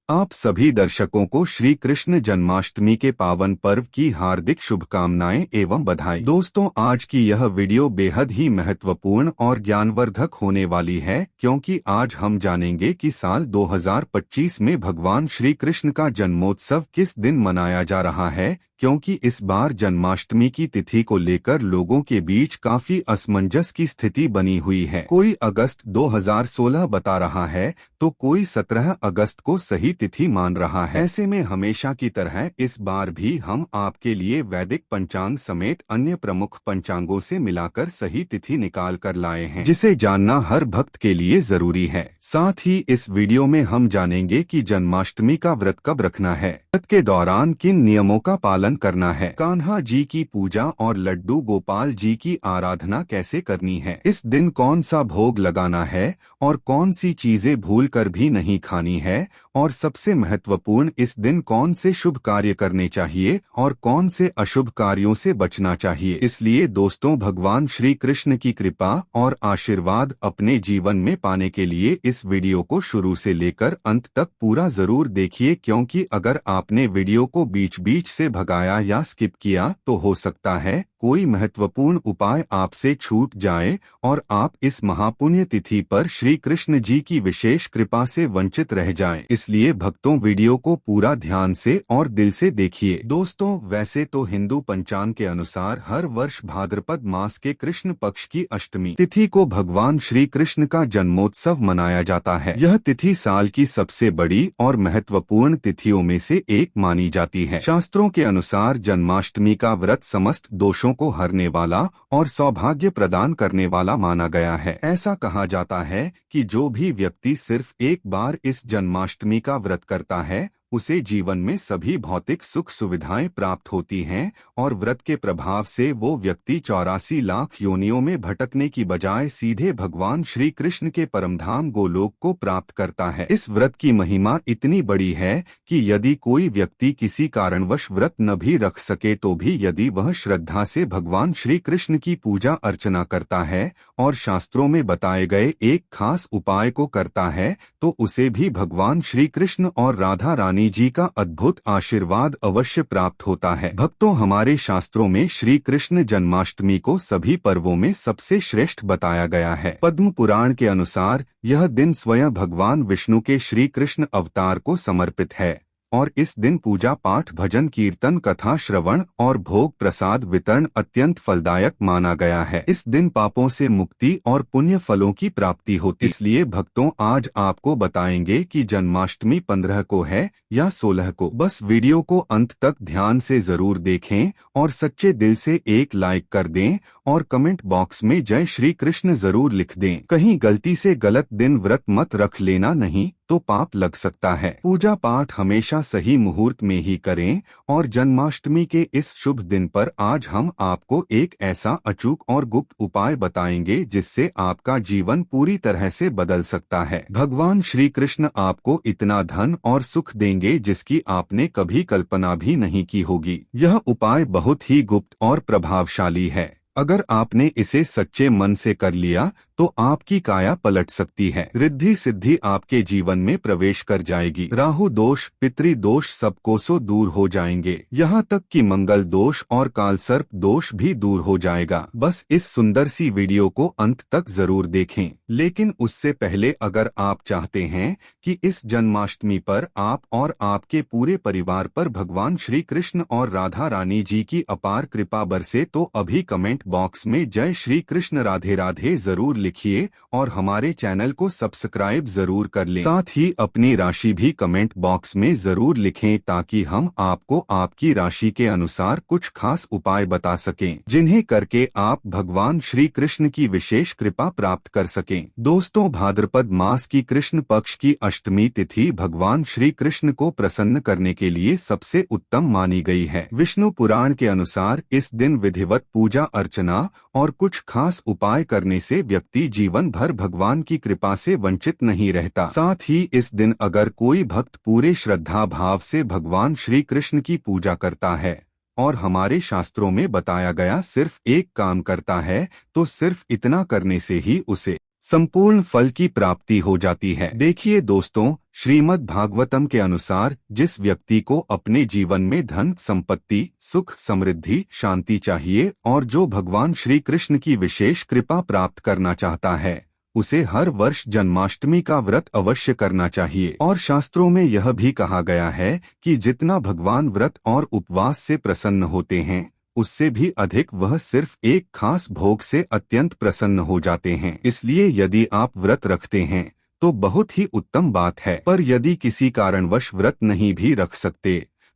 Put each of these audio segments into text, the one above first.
आप सभी दर्शकों को श्री कृष्ण जन्माष्टमी के पावन पर्व की हार्दिक शुभकामनाएं एवं बधाई। दोस्तों, आज की यह वीडियो बेहद ही महत्वपूर्ण और ज्ञानवर्धक होने वाली है, क्योंकि आज हम जानेंगे कि साल 2025 में भगवान श्री कृष्ण का जन्मोत्सव किस दिन मनाया जा रहा है। क्योंकि इस बार जन्माष्टमी की तिथि को लेकर लोगों के बीच काफी असमंजस की स्थिति बनी हुई है। कोई अगस्त 2016 बता रहा है तो कोई 17 अगस्त को सही तिथि मान रहा है। ऐसे में हमेशा की तरह इस बार भी हम आपके लिए वैदिक पंचांग समेत अन्य प्रमुख पंचांगों से मिलाकर सही तिथि निकाल कर लाए हैं, जिसे जानना हर भक्त के लिए जरूरी है। साथ ही इस वीडियो में हम जानेंगे कि जन्माष्टमी का व्रत कब रखना है, व्रत के दौरान किन नियमों का पालन करना है, कान्हा जी की पूजा और लड्डू गोपाल जी की आराधना कैसे करनी है, इस दिन कौन सा भोग लगाना है और कौन सी चीजें भूल कर भी नहीं खानी है, और सबसे महत्वपूर्ण इस दिन कौन से शुभ कार्य करने चाहिए और कौन से अशुभ कार्यों से बचना चाहिए। इसलिए दोस्तों, भगवान श्री कृष्ण की कृपा और आशीर्वाद अपने जीवन में पाने के लिए इस वीडियो को शुरू से लेकर अंत तक पूरा जरूर देखिए, क्योंकि अगर आपने वीडियो को बीच बीच से भगाया या स्किप किया तो हो सकता है कोई महत्वपूर्ण उपाय आपसे छूट जाए और आप इस महापुण्य तिथि पर श्री कृष्ण जी की विशेष कृपा से वंचित रह जाएं। इसलिए भक्तों, वीडियो को पूरा ध्यान से और दिल से देखिए। दोस्तों, वैसे तो हिंदू पंचांग के अनुसार हर वर्ष भाद्रपद मास के कृष्ण पक्ष की अष्टमी तिथि को भगवान श्री कृष्ण का जन्मोत्सव मनाया जाता है। यह तिथि साल की सबसे बड़ी और महत्वपूर्ण तिथियों में से एक मानी जाती है। शास्त्रों के अनुसार जन्माष्टमी का व्रत समस्त दोषों को हरने वाला और सौभाग्य प्रदान करने वाला माना गया है। ऐसा कहा जाता है कि जो भी व्यक्ति सिर्फ एक बार इस जन्माष्टमी का व्रत करता है उसे जीवन में सभी भौतिक सुख सुविधाएं प्राप्त होती हैं और व्रत के प्रभाव से वो व्यक्ति 84 लाख योनियों में भटकने की बजाय सीधे भगवान श्री कृष्ण के परमधाम गोलोक को प्राप्त करता है। इस व्रत की महिमा इतनी बड़ी है कि यदि कोई व्यक्ति किसी कारणवश व्रत न भी रख सके तो भी यदि वह श्रद्धा से भगवान श्री कृष्ण की पूजा अर्चना करता है और शास्त्रों में बताए गए एक खास उपाय को करता है तो उसे भी भगवान श्री कृष्ण और राधा रानी जी का अद्भुत आशीर्वाद अवश्य प्राप्त होता है। भक्तों, हमारे शास्त्रों में श्री कृष्ण जन्माष्टमी को सभी पर्वों में सबसे श्रेष्ठ बताया गया है। पद्म पुराण के अनुसार यह दिन स्वयं भगवान विष्णु के श्री कृष्ण अवतार को समर्पित है और इस दिन पूजा पाठ, भजन कीर्तन, कथा श्रवण और भोग प्रसाद वितरण अत्यंत फलदायक माना गया है। इस दिन पापों से मुक्ति और पुण्य फलों की प्राप्ति होती। इसलिए भक्तों, आज आपको बताएंगे कि जन्माष्टमी 15 को है या 16 को। बस वीडियो को अंत तक ध्यान से जरूर देखें और सच्चे दिल से एक लाइक कर दें और कमेंट बॉक्स में जय श्री कृष्ण जरूर लिख दें। कहीं गलती से गलत दिन व्रत मत रख लेना, नहीं तो पाप लग सकता है। पूजा पाठ हमेशा सही मुहूर्त में ही करें और जन्माष्टमी के इस शुभ दिन पर आज हम आपको एक ऐसा अचूक और गुप्त उपाय बताएंगे जिससे आपका जीवन पूरी तरह से बदल सकता है। भगवान श्री कृष्ण आपको इतना धन और सुख देंगे जिसकी आपने कभी कल्पना भी नहीं की होगी। यह उपाय बहुत ही गुप्त और प्रभावशाली है। अगर आपने इसे सच्चे मन से कर लिया तो आपकी काया पलट सकती है। रिद्धि सिद्धि आपके जीवन में प्रवेश कर जाएगी। राहु दोष, पितृ दोष सब कोसों दूर हो जाएंगे। यहाँ तक कि मंगल दोष और कालसर्प दोष भी दूर हो जाएगा। बस इस सुंदर सी वीडियो को अंत तक जरूर देखें। लेकिन उससे पहले अगर आप चाहते हैं कि इस जन्माष्टमी पर आप और आपके पूरे परिवार पर भगवान श्री कृष्ण और राधा रानी जी की अपार कृपा बरसे तो अभी कमेंट बॉक्स में जय श्री कृष्ण राधे राधे जरूर लिखिए और हमारे चैनल को सब्सक्राइब जरूर कर लें। साथ ही अपनी राशि भी कमेंट बॉक्स में जरूर लिखें ताकि हम आपको आपकी राशि के अनुसार कुछ खास उपाय बता सकें जिन्हें करके आप भगवान श्री कृष्ण की विशेष कृपा प्राप्त कर सकें। दोस्तों, भाद्रपद मास की कृष्ण पक्ष की अष्टमी तिथि भगवान श्री कृष्ण को प्रसन्न करने के लिए सबसे उत्तम मानी गई है। विष्णु पुराण के अनुसार इस दिन विधिवत पूजा अर्चना और कुछ खास उपाय करने से व्यक्ति जीवन भर भगवान की कृपा से वंचित नहीं रहता। साथ ही इस दिन अगर कोई भक्त पूरे श्रद्धा भाव से भगवान श्री कृष्ण की पूजा करता है और हमारे शास्त्रों में बताया गया सिर्फ एक काम करता है तो सिर्फ इतना करने से ही उसे संपूर्ण फल की प्राप्ति हो जाती है। देखिए दोस्तों, श्रीमद् भागवतम के अनुसार जिस व्यक्ति को अपने जीवन में धन, संपत्ति, सुख, समृद्धि, शांति चाहिए और जो भगवान श्री कृष्ण की विशेष कृपा प्राप्त करना चाहता है, उसे हर वर्ष जन्माष्टमी का व्रत अवश्य करना चाहिए। और शास्त्रों में यह भी कहा गया है कि जितना भगवान व्रत और उपवास से प्रसन्न होते हैं, उससे भी अधिक वह सिर्फ एक खास भोग से अत्यंत प्रसन्न हो जाते हैं। इसलिए यदि आप व्रत रखते हैं तो बहुत ही उत्तम बात है, पर यदि किसी कारणवश व्रत नहीं भी रख सकते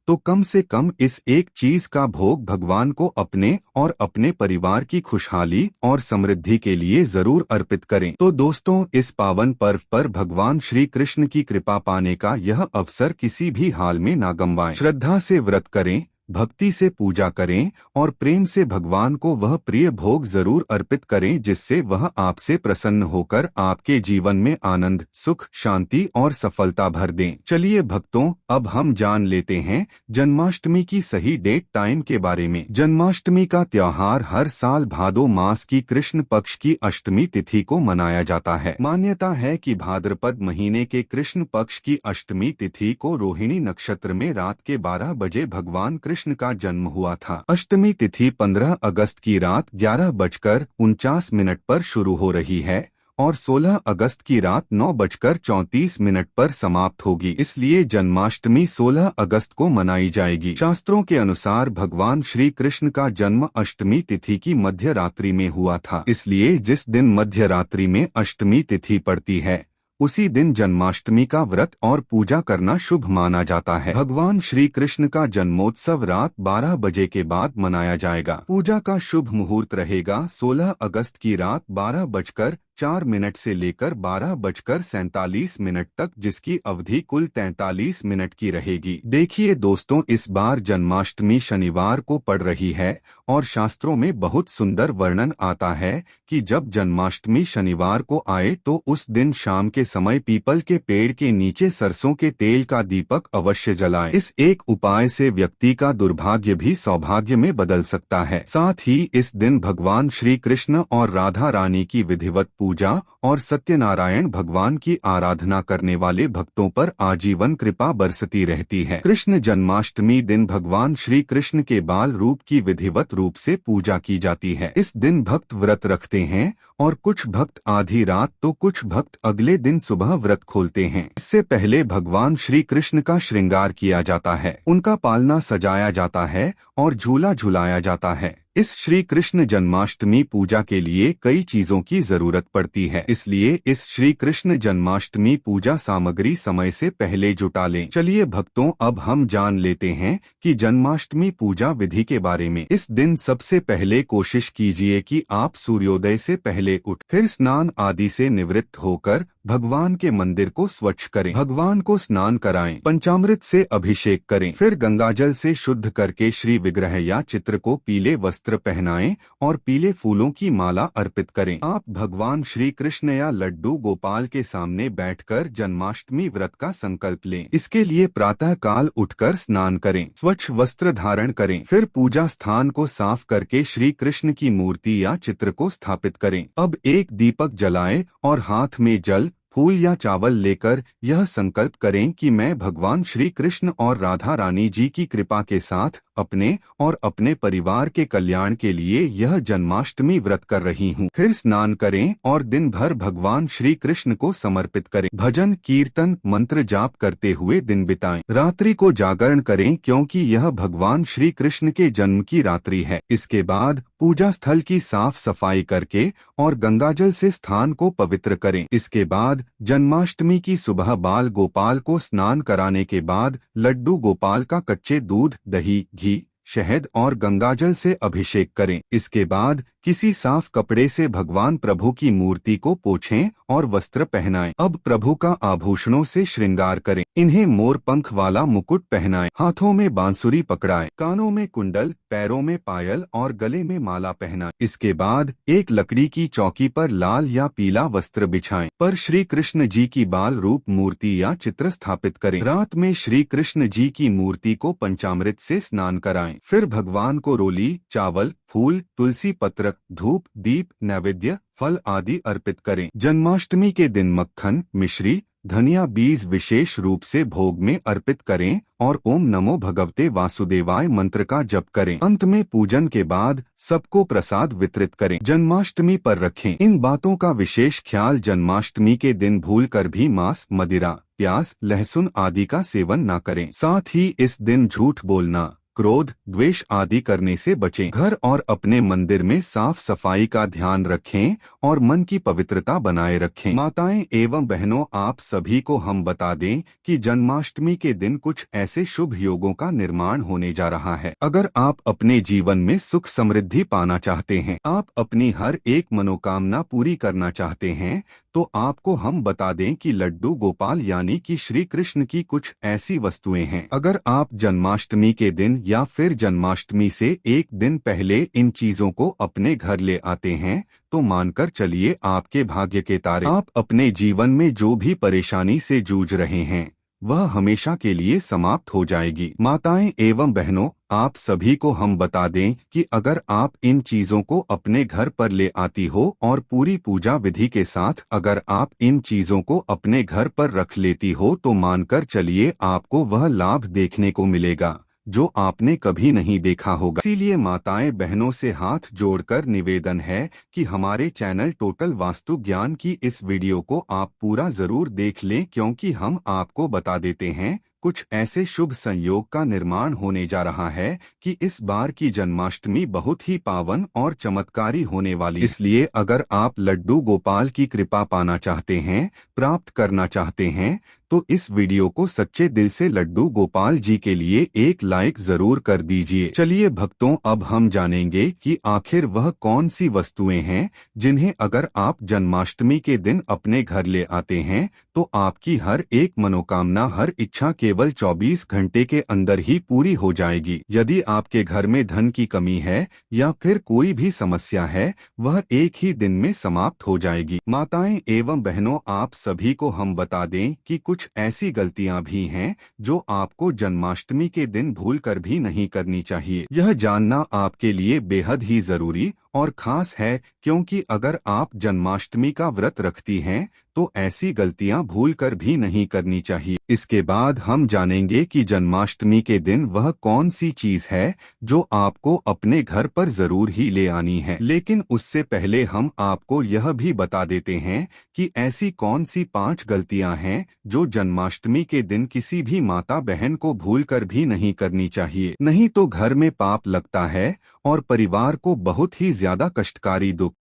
तो कम से कम इस एक चीज का भोग भगवान को अपने और अपने परिवार की खुशहाली और समृद्धि के लिए जरूर अर्पित करें। तो दोस्तों, इस पावन पर्व पर भगवान श्री कृष्ण की कृपा पाने का यह अवसर किसी भी हाल में ना गंवाएं। श्रद्धा से व्रत करें, भक्ति से पूजा करें और प्रेम से भगवान को वह प्रिय भोग जरूर अर्पित करें जिससे वह आपसे प्रसन्न होकर आपके जीवन में आनंद, सुख, शांति और सफलता भर दें। चलिए भक्तों, अब हम जान लेते हैं जन्माष्टमी की सही डेट टाइम के बारे में। जन्माष्टमी का त्योहार हर साल भादो मास की कृष्ण पक्ष की अष्टमी तिथि को मनाया जाता है। मान्यता है कि भाद्रपद महीने के कृष्ण पक्ष की अष्टमी तिथि को रोहिणी नक्षत्र में रात के 12 बजे भगवान कृष्ण का जन्म हुआ था। अष्टमी तिथि 15 अगस्त की रात 11:49 पर शुरू हो रही है और 16 अगस्त की रात 9:34 पर समाप्त होगी। इसलिए जन्माष्टमी 16 अगस्त को मनाई जाएगी। शास्त्रों के अनुसार भगवान श्री कृष्ण का जन्म अष्टमी तिथि की मध्य रात्रि में हुआ था। इसलिए जिस दिन मध्य रात्रि में अष्टमी तिथि पड़ती है, उसी दिन जन्माष्टमी का व्रत और पूजा करना शुभ माना जाता है। भगवान श्री कृष्ण का जन्मोत्सव रात 12 बजे के बाद मनाया जाएगा। पूजा का शुभ मुहूर्त रहेगा 16 अगस्त की रात 12:04 से लेकर 12:47 तक, जिसकी अवधि कुल 43 मिनट की रहेगी। देखिए दोस्तों, इस बार जन्माष्टमी शनिवार को पड़ रही है और शास्त्रों में बहुत सुंदर वर्णन आता है कि जब जन्माष्टमी शनिवार को आए तो उस दिन शाम के समय पीपल के पेड़ के नीचे सरसों के तेल का दीपक अवश्य जलाएं। इस एक उपाय से व्यक्ति का दुर्भाग्य भी सौभाग्य में बदल सकता है। साथ ही इस दिन भगवान श्री कृष्ण और राधा रानी की विधिवत पूजा और सत्यनारायण भगवान की आराधना करने वाले भक्तों पर आजीवन कृपा बरसती रहती है। कृष्ण जन्माष्टमी दिन भगवान श्री कृष्ण के बाल रूप की विधिवत रूप से पूजा की जाती है। इस दिन भक्त व्रत रखते हैं और कुछ भक्त आधी रात तो कुछ भक्त अगले दिन सुबह व्रत खोलते हैं। इससे पहले भगवान श्री कृष्ण का श्रृंगार किया जाता है, उनका पालना सजाया जाता है और झूला झुलाया जाता है। इस श्री कृष्ण जन्माष्टमी पूजा के लिए कई चीजों की जरूरत पड़ती है, इसलिए इस श्री कृष्ण जन्माष्टमी पूजा सामग्री समय से पहले जुटा लें। चलिए भक्तों, अब हम जान लेते हैं कि जन्माष्टमी पूजा विधि के बारे में। इस दिन सबसे पहले कोशिश कीजिए कि आप सूर्योदय से पहले उठ फिर स्नान आदि से निवृत्त होकर भगवान के मंदिर को स्वच्छ करें, भगवान को स्नान कराएं, पंचामृत से अभिषेक करें, फिर गंगाजल से शुद्ध करके श्री विग्रह या चित्र को पीले वस्त्र पहनाएं और पीले फूलों की माला अर्पित करें। आप भगवान श्री कृष्ण या लड्डू गोपाल के सामने बैठकर जन्माष्टमी व्रत का संकल्प लें। इसके लिए प्रातः काल उठकर स्नान करें, स्वच्छ वस्त्र धारण करें, फिर पूजा स्थान को साफ करके श्री कृष्ण की मूर्ति या चित्र को स्थापित करें। अब एक दीपक जलाएं और हाथ में जल, फूल या चावल लेकर यह संकल्प करें कि मैं भगवान श्री कृष्ण और राधा रानी जी की कृपा के साथ अपने और अपने परिवार के कल्याण के लिए यह जन्माष्टमी व्रत कर रही हूँ। फिर स्नान करें और दिन भर भगवान श्री कृष्ण को समर्पित करें। भजन, कीर्तन, मंत्र जाप करते हुए दिन बिताएं। रात्रि को जागरण करें क्योंकि यह भगवान श्री कृष्ण के जन्म की रात्रि है। इसके बाद पूजा स्थल की साफ सफाई करके और गंगाजल से स्थान को पवित्र करें। इसके बाद जन्माष्टमी की सुबह बाल गोपाल को स्नान कराने के बाद लड्डू गोपाल का कच्चे दूध, दही, घी, शहद और गंगाजल से अभिषेक करें। इसके बाद किसी साफ कपड़े से भगवान प्रभु की मूर्ति को पोंछें और वस्त्र पहनाएं। अब प्रभु का आभूषणों से श्रृंगार करें। इन्हें मोर पंख वाला मुकुट पहनाएं, हाथों में बांसुरी पकड़ाएं, कानों में कुंडल, पैरों में पायल और गले में माला पहनाएं। इसके बाद एक लकड़ी की चौकी पर लाल या पीला वस्त्र बिछाएं, पर श्री कृष्ण जी की बाल रूप मूर्ति या चित्र स्थापित करें। रात में श्री कृष्ण जी की मूर्ति को पंचामृत से स्नान कराएं। फिर भगवान को रोली, चावल, फूल, तुलसी पत्र, धूप, दीप, नैवेद्य, फल आदि अर्पित करें। जन्माष्टमी के दिन मक्खन, मिश्री, धनिया बीज विशेष रूप से भोग में अर्पित करें और ओम नमो भगवते वासुदेवाय मंत्र का जप करें। अंत में पूजन के बाद सबको प्रसाद वितरित करें। जन्माष्टमी पर रखें। इन बातों का विशेष ख्याल। जन्माष्टमी के दिन भूलकर भी मांस, मदिरा, प्याज, लहसुन आदि का सेवन न करें। साथ ही इस दिन झूठ बोलना, क्रोध, द्वेष आदि करने से बचें। घर और अपने मंदिर में साफ सफाई का ध्यान रखें और मन की पवित्रता बनाए रखें। माताएं एवं बहनों, आप सभी को हम बता दें कि जन्माष्टमी के दिन कुछ ऐसे शुभ योगों का निर्माण होने जा रहा है। अगर आप अपने जीवन में सुख समृद्धि पाना चाहते हैं, आप अपनी हर एक मनोकामना पूरी करना चाहते हैं, तो आपको हम बता दें कि लड्डू गोपाल यानी कि श्री कृष्ण की कुछ ऐसी वस्तुएं हैं। अगर आप जन्माष्टमी के दिन या फिर जन्माष्टमी से एक दिन पहले इन चीजों को अपने घर ले आते हैं, तो मानकर चलिए आपके भाग्य के तारे। आप अपने जीवन में जो भी परेशानी से जूझ रहे हैं वह हमेशा के लिए समाप्त हो जाएगी। माताएं एवं बहनों, आप सभी को हम बता दें कि अगर आप इन चीजों को अपने घर पर ले आती हो और पूरी पूजा विधि के साथ अगर आप इन चीजों को अपने घर पर रख लेती हो, तो मानकर चलिए आपको वह लाभ देखने को मिलेगा जो आपने कभी नहीं देखा होगा। इसीलिए माताएं बहनों से हाथ जोड़कर निवेदन है कि हमारे चैनल टोटल वास्तु ज्ञान की इस वीडियो को आप पूरा जरूर देख लें, क्योंकि हम आपको बता देते हैं कुछ ऐसे शुभ संयोग का निर्माण होने जा रहा है कि इस बार की जन्माष्टमी बहुत ही पावन और चमत्कारी होने वाली। इसलिए अगर आप लड्डू गोपाल की कृपा पाना चाहते हैं, प्राप्त करना चाहते हैं, तो इस वीडियो को सच्चे दिल से लड्डू गोपाल जी के लिए एक लाइक जरूर कर दीजिए। चलिए भक्तों, अब हम जानेंगे कि आखिर वह कौन सी वस्तुएं हैं जिन्हें अगर आप जन्माष्टमी के दिन अपने घर ले आते हैं तो आपकी हर एक मनोकामना, हर इच्छा केवल 24 घंटे के अंदर ही पूरी हो जाएगी। यदि आपके घर में धन की कमी है या फिर कोई भी समस्या है, वह एक ही दिन में समाप्त हो जाएगी। माताएं एवं बहनों, आप सभी को हम बता दें कि कुछ ऐसी गलतियां भी हैं जो आपको जन्माष्टमी के दिन भूलकर भी नहीं करनी चाहिए। यह जानना आपके लिए बेहद ही जरूरी और खास है, क्योंकि अगर आप जन्माष्टमी का व्रत रखती हैं तो ऐसी गलतियां भूलकर भी नहीं करनी चाहिए। इसके बाद हम जानेंगे कि जन्माष्टमी के दिन वह कौन सी चीज है जो आपको अपने घर पर जरूर ही ले आनी है। लेकिन उससे पहले हम आपको यह भी बता देते हैं कि ऐसी कौन सी 5 गलतियां हैं जो जन्माष्टमी के दिन किसी भी माता बहन को भूलकर भी नहीं करनी चाहिए। नहीं तो घर में पाप लगता है और परिवार को बहुत ही ज्यादा कष्टकारी दुख